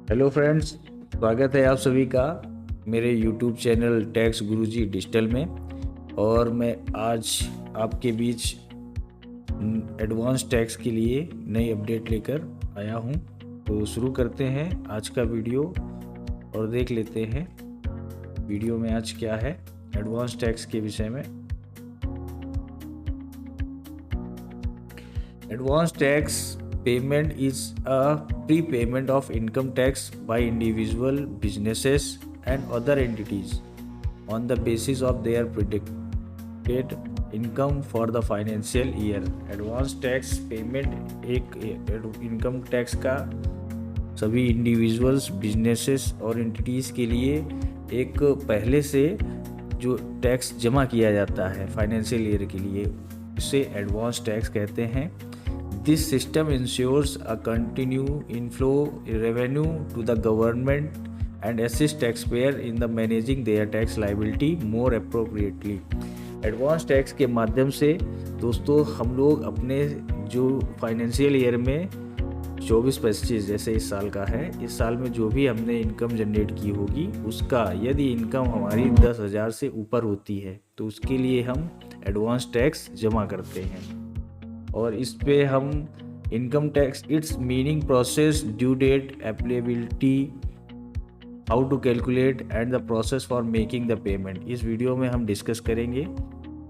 Hello friends, स्वागत है आप सभी का मेरे यूट्यूब चैनल टैक्स गुरुजी डिजिटल में। और मैं आज आपके बीच एडवांस टैक्स के लिए नई अपडेट लेकर आया हूं। तो शुरू करते हैं आज का वीडियो और देख लेते हैं वीडियो में आज क्या है एडवांस टैक्स के विषय में। Advance tax payment is a prepayment of income tax by individual businesses and other entities on the basis of their predicted income for the financial year। Advance tax payment एक income tax का सभी individuals, businesses और entities के लिए एक पहले से जो टैक्स जमा किया जाता है फाइनेंशियल ईयर के लिए, उसे एडवांस टैक्स कहते हैं। This system ensures a continued inflow revenue to the government and assists taxpayer in the managing their tax liability more appropriately। Advance tax के माध्यम से दोस्तों हम लोग अपने जो फाइनेंशियल ईयर में 24-25 जैसे इस साल का है, इस साल में जो भी हमने इनकम जनरेट की होगी उसका यदि इनकम हमारी 10,000 से ऊपर होती है तो उसके लिए हम एडवांस टैक्स जमा करते हैं। और इस पे हम income tax, its meaning, process, due date, applicability, how to calculate and the process for making the payment, इस वीडियो में हम डिस्कस करेंगे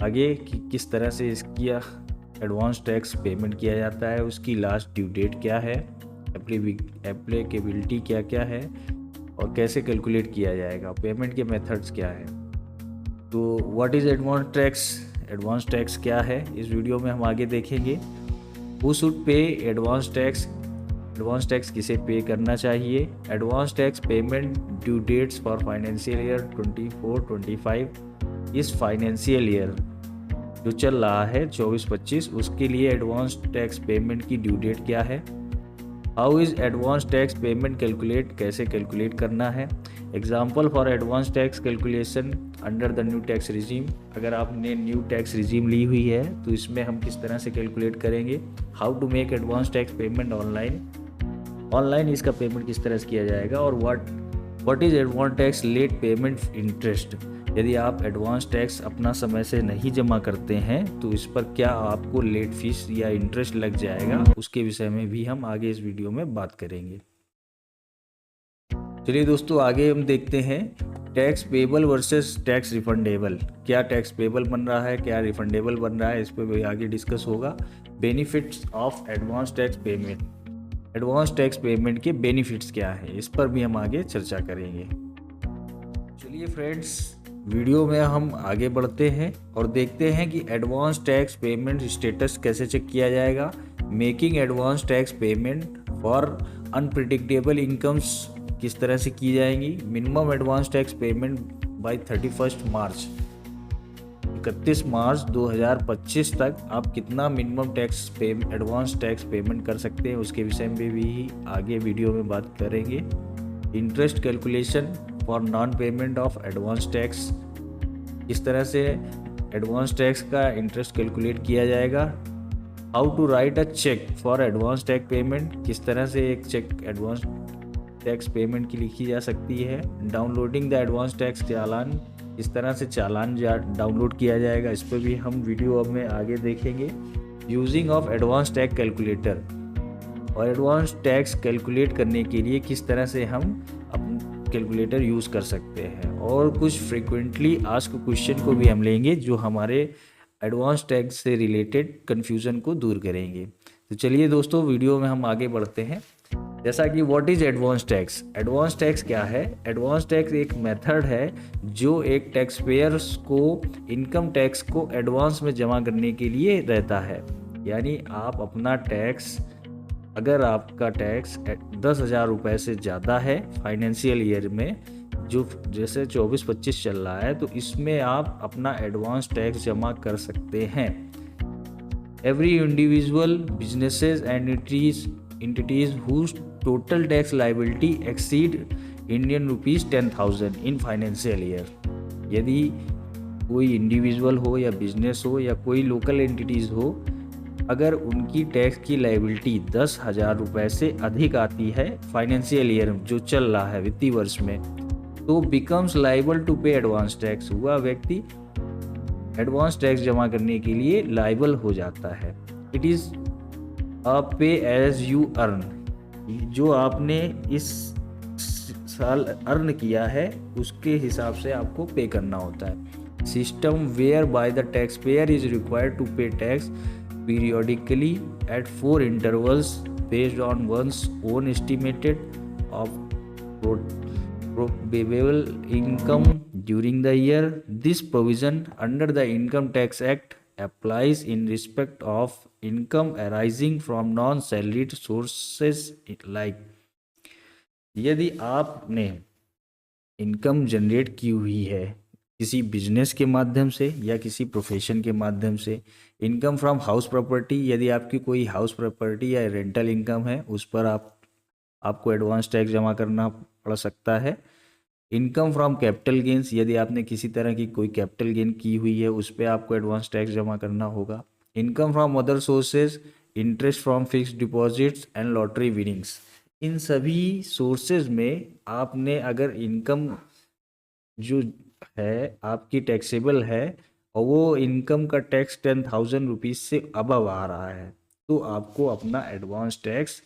आगे कि किस तरह से इसकी एडवांस टैक्स पेमेंट किया जाता है, उसकी लास्ट ड्यू डेट क्या है, एप्लीकेबिलिटी क्या क्या है और कैसे कैलकुलेट किया जाएगा, पेमेंट के मेथड्स क्या है। तो what is advance tax, advance tax क्या है, इस वीडियो में हम आगे देखेंगे। Who should pay advance tax, advance tax किसे पे करना चाहिए। Advance tax payment due dates for financial year 24-25, इस फाइनेंशियल ईयर जो चल रहा है 24-25 उसके लिए एडवांस टैक्स पेमेंट की ड्यू डेट क्या है। How is advance tax payment calculate, कैसे कैलकुलेट करना है। Example for advance tax calculation under the new tax regime, अगर आपने न्यू टैक्स रिजीम ली हुई है तो इसमें हम किस तरह से कैलकुलेट करेंगे। How to make advance tax payment online, online इसका पेमेंट किस तरह से किया जाएगा। और what is advance tax late payment interest, यदि आप एडवांस टैक्स अपना समय से नहीं जमा करते हैं तो इस पर क्या आपको लेट फीस या इंटरेस्ट लग जाएगा, उसके विषय में भी हम आगे इस वीडियो में बात करेंगे। चलिए दोस्तों आगे हम देखते हैं tax payable versus tax refundable, क्या टैक्स पेबल बन रहा है, क्या रिफंडेबल बन रहा है, इस पर भी आगे डिस्कस होगा। Benefits of advance tax payment, advance tax payment के बेनिफिट्स क्या है, इस पर भी हम आगे चर्चा करेंगे। चलिए फ्रेंड्स वीडियो में हम आगे बढ़ते हैं और देखते हैं कि एडवांस टैक्स पेमेंट स्टेटस कैसे चेक किया जाएगा। Making advance tax payment for unpredictable incomes किस तरह से की जाएंगी। Minimum advance tax payment by 31 मार्च, 31 मार्च 2025 तक आप कितना minimum tax advance tax payment कर सकते हैं, उसके विषय में भी आगे वीडियो में बात करेंगे। Interest calculation for non payment of advance tax, इस तरह से एडवांस टैक्स का इंटरेस्ट कैलकुलेट किया जाएगा। How to write a cheque for advance tax payment, किस तरह से एक चेक एडवांस टैक्स पेमेंट की लिखी जा सकती है। डाउनलोडिंग द एडवांस टैक्स चालान, इस तरह से चालान डाउनलोड किया जाएगा, इस पर भी हम वीडियो में आगे देखेंगे। Using of advance tax calculator, और एडवांस टैक्स कैलकुलेट करने के लिए किस तरह से हम अपना कैलकुलेटर यूज़ कर सकते हैं। और कुछ फ्रिक्वेंटली आस्क्ड क्वेश्चन को भी हम लेंगे जो हमारे एडवांस टैक्स से रिलेटेड कन्फ्यूज़न को दूर करेंगे। तो चलिए दोस्तों वीडियो में हम आगे बढ़ते हैं। जैसा कि what is advance tax, advance tax क्या है। एडवांस टैक्स एक मेथड है जो एक टैक्स पेयर्स को इनकम टैक्स को एडवांस में जमा करने के लिए रहता है। यानी आप अपना टैक्स, अगर आपका टैक्स 10,000 रुपये से ज़्यादा है फाइनेंशियल ईयर में, जो जैसे 24-25 चल रहा है, तो इसमें आप अपना एडवांस टैक्स जमा कर सकते हैं। Every individual, businesses and entities whose total tax liability exceed Indian rupees 10,000 in financial year, यदि कोई इंडिविजुअल हो या बिजनेस हो या कोई लोकल एंटिटीज़ हो अगर उनकी टैक्स की लायबिलिटी 10,000 रुपये से अधिक आती है फाइनेंशियल ईयर जो चल रहा है वित्तीय वर्ष में, तो becomes liable to pay advance tax, हुआ व्यक्ति एडवांस टैक्स जमा करने के लिए लाइबल हो जाता है। इट इज़ अ पे एज यू अर्न, जो आपने इस साल अर्न किया है उसके हिसाब से आपको पे करना होता है। System whereby the tax payer is required to pay tax periodically at 4 intervals based on one's own estimated of probable income during the year. This provision under the Income Tax Act applies in respect of income arising from non-salaried sources like यदि आपने income generate की हुई है किसी business के माध्यम से या किसी प्रोफेशन के माध्यम से, इनकम फ्रॉम हाउस प्रॉपर्टी, यदि आपकी कोई हाउस प्रॉपर्टी या रेंटल इनकम है उस पर आपको एडवांस टैक्स जमा करना पड़ सकता है। इनकम फ्रॉम कैपिटल गेंस, यदि आपने किसी तरह की कोई कैपिटल गेन की हुई है उस पर आपको एडवांस टैक्स जमा करना होगा। Income from other sources, interest from fixed deposits and lottery winnings, इन सभी सोर्सेज में आपने अगर इनकम जो है आपकी टैक्सेबल है और वो इनकम का टैक्स 10,000 रुपीज़ से अबव आ रहा है, तो आपको अपना एडवांस टैक्स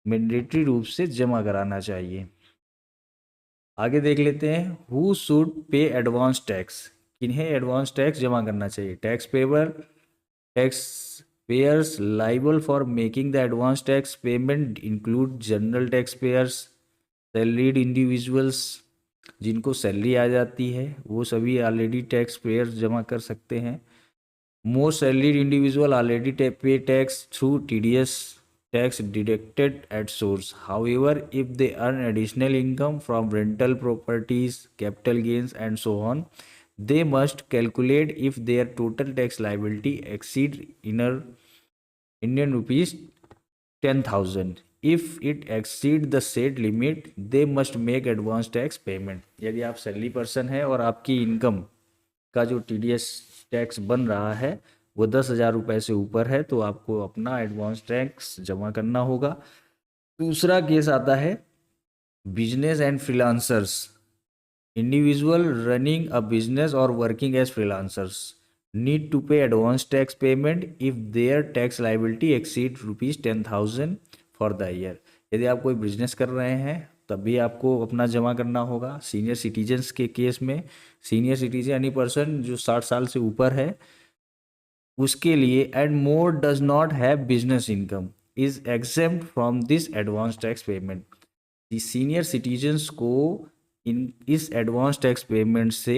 मैंडेटरी रूप से जमा कराना चाहिए। आगे देख लेते हैं, who should pay advance tax, किन्हें एडवांस टैक्स जमा करना चाहिए। Tax payer, tax payers liable for making the advance tax payment include general tax payers, salaried individuals, जिनको सैलरी आ जाती है वो सभी ऑलरेडी टैक्स पेयर जमा कर सकते हैं। मोस्ट सैलरीड इंडिविजुअल ऑलरेडी पे tax through TDS tax deducted at source. However if they earn additional income from rental properties, capital gains and so on, they must calculate if their total tax liability exceed Indian rupees 10,000. If it exceed the said limit, they must make advance tax payment. यदि आप salary person है और आपकी income का जो TDS tax बन रहा है वो 10,000 रुपये से ऊपर है तो आपको अपना एडवांस टैक्स जमा करना होगा। दूसरा केस आता है business and freelancers. Individual running a business or working as freelancers need to pay advance tax payment if their tax liability exceed rupees 10,000 for the year. यदि आप कोई बिजनेस कर रहे हैं तब भी आपको अपना जमा करना होगा। सीनियर सिटीजन्स के केस में, सीनियर सिटीजन यानी पर्सन जो 60 साल से ऊपर है उसके लिए, and more does not have business income is exempt from this advance tax payment. Senior citizens को इस एडवांस टैक्स पेमेंट से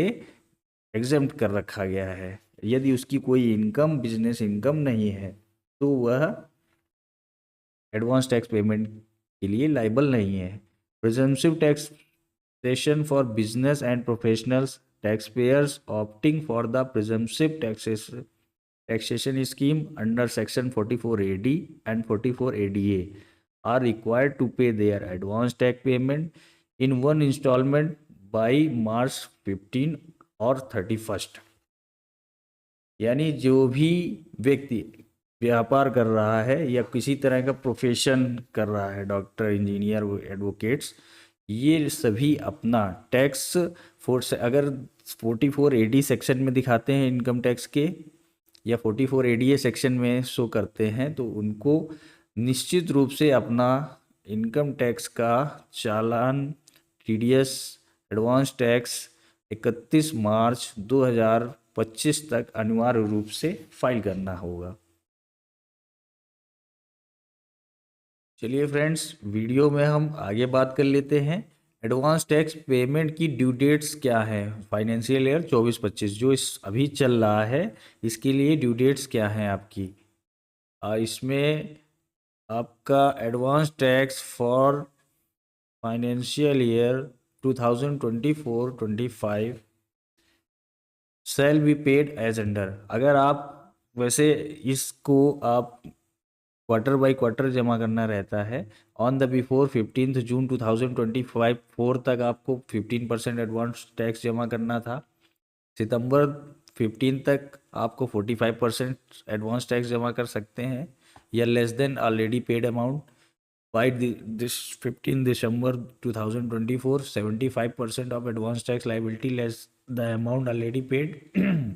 एग्जेम्प्ट कर रखा गया है। यदि उसकी कोई इनकम बिजनेस इनकम नहीं है तो वह एडवांस टैक्स पेमेंट के लिए लाइबल नहीं है। Presumptive taxation for business and professionals, tax payers opting for the presumptive taxation scheme under section 44AD and 44ADA are required to pay their advance tax payment in one installment by March 15 और 31। यानी जो भी व्यक्ति व्यापार कर रहा है या किसी तरह का प्रोफेशन कर रहा है, डॉक्टर, इंजीनियर, एडवोकेट्स, ये सभी अपना टैक्स अगर 44AD सेक्शन में दिखाते हैं इनकम टैक्स के या 44ADA सेक्शन में शो करते हैं तो उनको निश्चित रूप से अपना इनकम टैक्स का चालान टीडीएस एडवांस टैक्स 31 मार्च 2025 तक अनिवार्य रूप से फाइल करना होगा। चलिए फ्रेंड्स, वीडियो में हम आगे बात कर लेते हैं। एडवांस टैक्स पेमेंट की ड्यू डेट्स क्या हैं फाइनेंशियल ईयर 24-25 जो इस अभी चल रहा है, इसके लिए ड्यू डेट्स क्या हैं आपकी। इसमें आपका advance tax for financial year 2024-25 shall be paid as under. अगर आप वैसे इसको आप क्वार्टर बाय क्वार्टर जमा करना रहता है। ऑन द बिफोर 15 जून 2025 तक आपको 15% एडवांस टैक्स जमा करना था। सितंबर 15 तक आपको 45% एडवांस टैक्स जमा कर सकते हैं, या less than already paid amount by this 15 December 2024 75% of advance tax liability less the amount already paid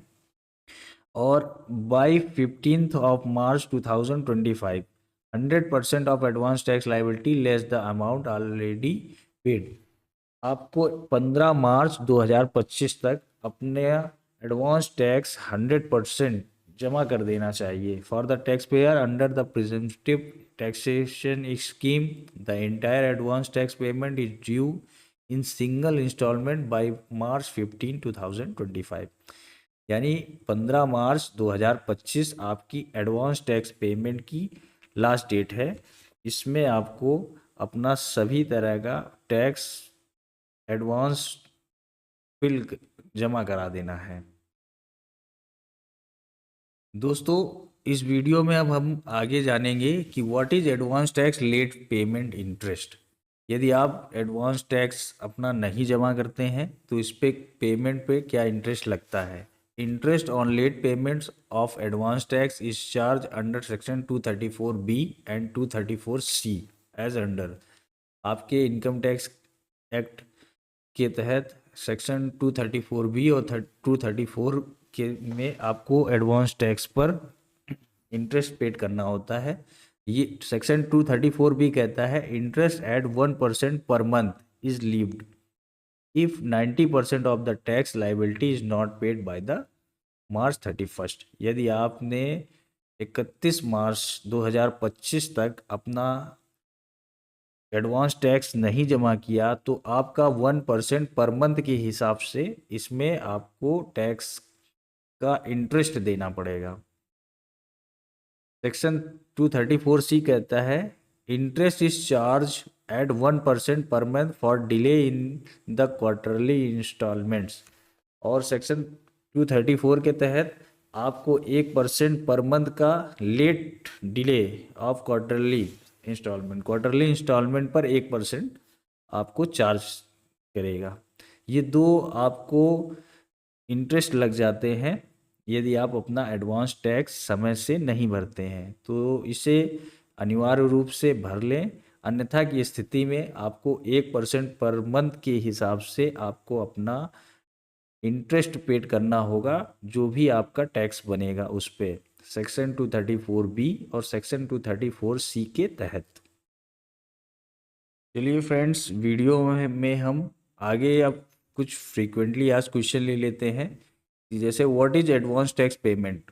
और by 15th of March 2025 100% of advance tax liability less the amount already paid. आपको 15 मार्च 2025 तक अपने एडवांस टैक्स 100% जमा कर देना चाहिए। For the tax payer under the presumptive taxation scheme the entire advance tax payment is due in single instalment by March 15 2025। यानी 15 मार्च 2025 आपकी एडवांस टैक्स पेमेंट की लास्ट डेट है। इसमें आपको अपना सभी तरह का टैक्स एडवांस बिल जमा करा देना है। दोस्तों, इस वीडियो में अब हम आगे जानेंगे कि what is advance tax late payment interest. यदि आप एडवांस टैक्स अपना नहीं जमा करते हैं तो इस पे पेमेंट पे क्या इंटरेस्ट लगता है। Interest on late payments of advance tax is charge under section 234B and 234C as under. आपके इनकम टैक्स एक्ट के तहत सेक्शन 234B और 234 के में आपको एडवांस टैक्स पर इंटरेस्ट पेड करना होता है। ये सेक्शन 234B कहता है इंटरेस्ट एट 1% पर month is levied if 90% of the tax liability is not paid by the March 31। यदि आपने 31 मार्च 2025 तक अपना एडवांस टैक्स नहीं जमा किया तो आपका 1% पर मंथ के हिसाब से इसमें आपको टैक्स का इंटरेस्ट देना पड़ेगा। सेक्शन 234C कहता है इंटरेस्ट इज चार्ज एट 1% पर month for delay in the quarterly instalments. और सेक्शन 234 के तहत आपको 1% पर मंथ का late delay of quarterly instalment पर 1% आपको चार्ज करेगा। ये दो आपको इंटरेस्ट लग जाते हैं यदि आप अपना एडवांस टैक्स समय से नहीं भरते हैं, तो इसे अनिवार्य रूप से भर लें। अन्यथा की स्थिति में आपको 1% पर मंथ के हिसाब से आपको अपना इंटरेस्ट पेड करना होगा, जो भी आपका टैक्स बनेगा उस पे सेक्शन 234B और सेक्शन 234C के तहत। चलिए फ्रेंड्स, वीडियो में हम आगे अब कुछ फ्रीक्वेंटली आस्क्ड क्वेश्चन ले लेते हैं। जैसे what is advance tax payment.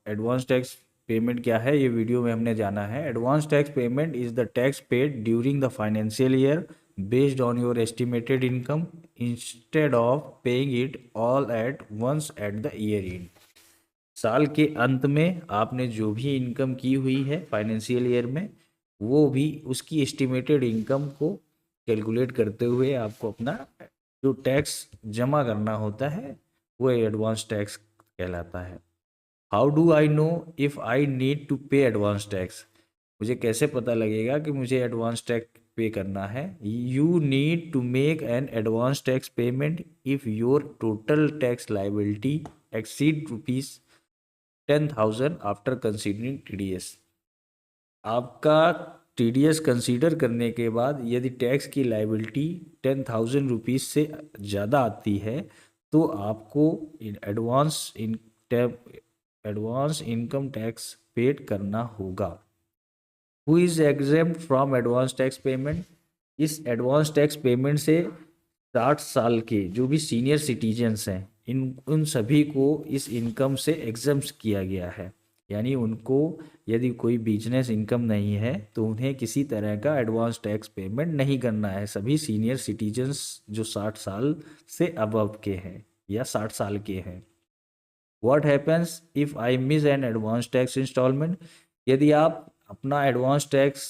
Advance tax payment क्या है, ये वीडियो में हमने जाना है। Advance tax payment is the tax paid during the financial year based on your estimated income instead of paying it all at once at the year end. साल के अंत में आपने जो भी इनकम की हुई है फाइनेंशियल ईयर में, वो भी उसकी एस्टिमेटेड इनकम को कैलकुलेट करते हुए आपको अपना जो टैक्स जमा करना होता है वो एडवांस टैक्स कहलाता है। How do I know if I need to pay advance tax. मुझे कैसे पता लगेगा कि मुझे एडवांस टैक्स पे करना है। You need to make an advance tax payment if your total tax liability exceed ₹10,000 after considering TDS। आपका TDS consider करने के बाद यदि टैक्स की लाइबिलिटी 10,000 रुपीज़ से ज़्यादा आती है तो आपको एडवांस इनकम टैक्स पेड करना होगा। Who is exempt from advance tax payment. इस एडवांस टैक्स पेमेंट से 60 साल के जो भी सीनियर सिटीजन्स हैं उन सभी को इस इनकम से एग्जम्प्ट किया गया है। यानी उनको यदि कोई बिजनेस इनकम नहीं है तो उन्हें किसी तरह का एडवांस टैक्स पेमेंट नहीं करना है। सभी सीनियर सिटीजन्स जो 60 साल से अबव के हैं या 60 साल के हैं। What happens if I miss an advance tax instalment. यदि आप अपना एडवांस टैक्स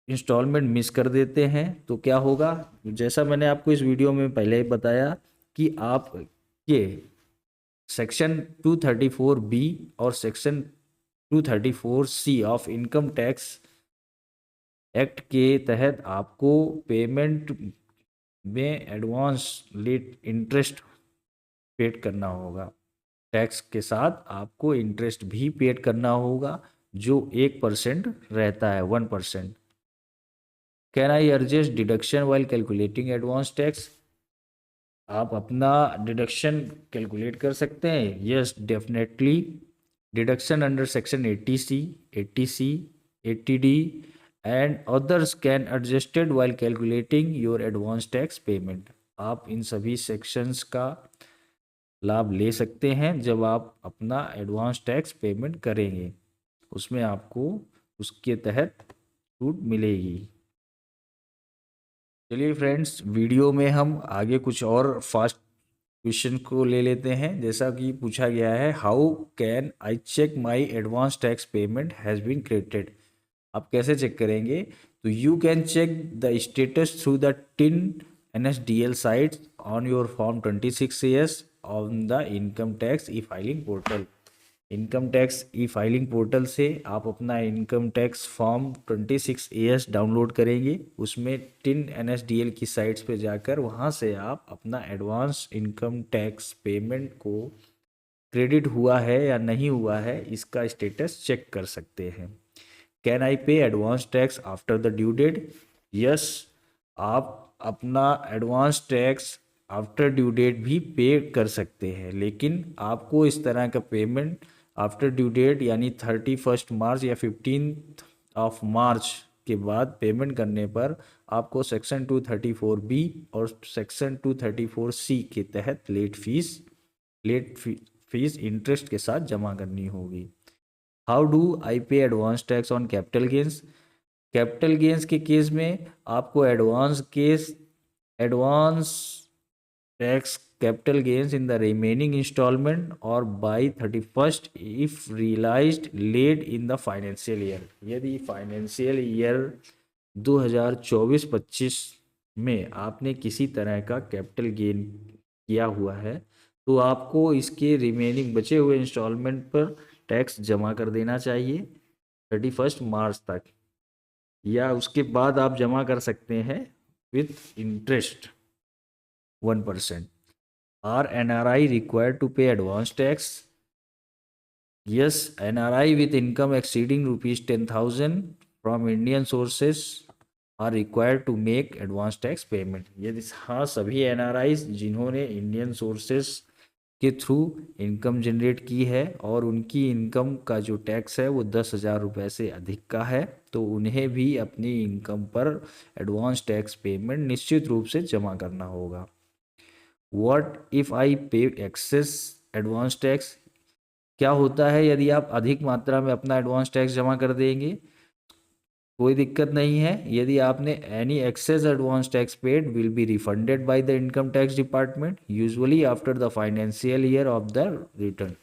इंस्टॉलमेंट मिस कर देते हैं तो क्या होगा। जैसा मैंने आपको इस वीडियो में पहले ही बताया कि आप ये सेक्शन 234B और section 234C of income tax act के तहत आपको पेमेंट में एडवांस लेट इंटरेस्ट पेड करना होगा। टैक्स के साथ आपको इंटरेस्ट भी पेड करना होगा जो 1% रहता है, 1%। Can I adjust deduction while calculating advance tax? आप अपना डिडक्शन कैलकुलेट कर सकते हैं। Yes, definitely. Deduction under section 80C, 80C, 80D and others can adjusted while calculating your advance tax payment. आप इन सभी सेक्शंस का लाभ ले सकते हैं जब आप अपना एडवांस टैक्स पेमेंट करेंगे, उसमें आपको उसके तहत छूट मिलेगी। चलिए फ्रेंड्स, वीडियो में हम आगे कुछ और फास्ट क्वेश्चन को ले लेते हैं। जैसा कि पूछा गया है, how can I check my advance tax payment has been credited? आप कैसे चेक करेंगे? तो you can check the status through the TIN NSDL site on your form 26AS on the income tax e filing portal. Income tax e filing portal से आप अपना income tax form 26AS download करेंगे। उसमें tin NSDL की sites पे जाकर वहाँ से आप अपना एडवांस इनकम टैक्स पेमेंट को क्रेडिट हुआ है या नहीं हुआ है इसका स्टेटस चेक कर सकते हैं। Can I pay advance tax after the due date? Yes, आप अपना advance tax after due date भी पे कर सकते हैं, लेकिन आपको इस तरह का पेमेंट आफ्टर ड्यू डेट यानी 31 मार्च या 15 के बाद पेमेंट करने पर आपको सेक्शन 234B और सेक्शन 234C के तहत लेट फीस इंटरेस्ट के साथ जमा करनी होगी। How do I pay advance tax on capital gains? Capital gains के केस में आपको advance tax capital gains in the remaining instalment और by 31 if realised late in the financial year. यदि फाइनेंशियल ईयर 2024-25 में आपने किसी तरह का कैपिटल गेन किया हुआ है तो आपको इसके रिमेनिंग बचे हुए इंस्टॉलमेंट पर टैक्स जमा कर देना चाहिए 31 मार्च तक, या उसके बाद आप जमा कर सकते हैं with interest 1%। Are NRI required to pay advance tax? Yes, NRI with income exceeding rupees 10,000 from Indian sources are required to make advance tax payment। यदि हाँ, सभी NRIs जिन्होंने इंडियन सोर्सेस के थ्रू इनकम जनरेट की है और उनकी income का जो टैक्स है वो 10,000 रुपये से अधिक का है, तो उन्हें भी अपनी इनकम पर एडवांस टैक्स पेमेंट निश्चित रूप से जमा करना होगा। व्हाट इफ़ आई पे एक्सेस एडवांस टैक्स? क्या होता है यदि आप अधिक मात्रा में अपना एडवांस टैक्स जमा कर देंगे? कोई दिक्कत नहीं है। यदि आपने any excess advance tax paid will be refunded by the income tax department usually after the financial year of the return.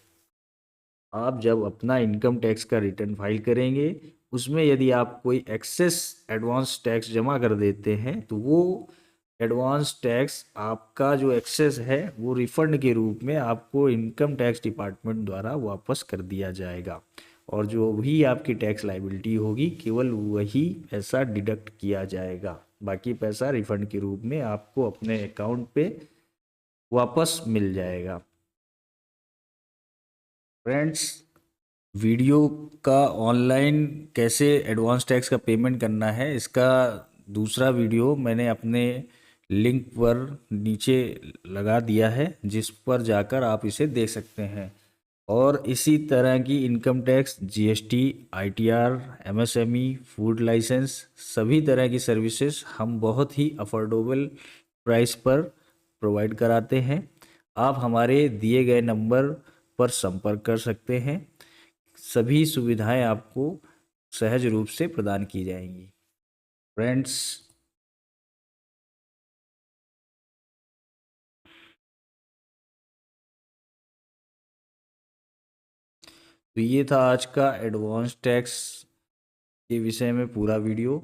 आप जब अपना इनकम टैक्स का रिटर्न फाइल करेंगे उसमें यदि आप कोई एक्सेस एडवांस टैक्स जमा कर देते हैं तो वो एडवांस टैक्स आपका जो एक्सेस है वो रिफंड के रूप में आपको इनकम टैक्स डिपार्टमेंट द्वारा वापस कर दिया जाएगा, और जो भी आपकी टैक्स लाइबिलिटी होगी केवल वही पैसा डिडक्ट किया जाएगा, बाकी पैसा रिफंड के रूप में आपको अपने अकाउंट पे वापस मिल जाएगा। फ्रेंड्स, वीडियो का ऑनलाइन कैसे एडवांस टैक्स का पेमेंट करना है इसका दूसरा वीडियो मैंने अपने लिंक पर नीचे लगा दिया है, जिस पर जाकर आप इसे देख सकते हैं। और इसी तरह की income tax, GST, ITR, MSME, food licence, सभी तरह की सर्विसेज हम बहुत ही अफोर्डेबल प्राइस पर प्रोवाइड कराते हैं। आप हमारे दिए गए नंबर पर संपर्क कर सकते हैं। सभी सुविधाएं आपको सहज रूप से प्रदान की जाएंगी। फ्रेंड्स, तो ये था आज का एडवांस टैक्स के विषय में पूरा वीडियो।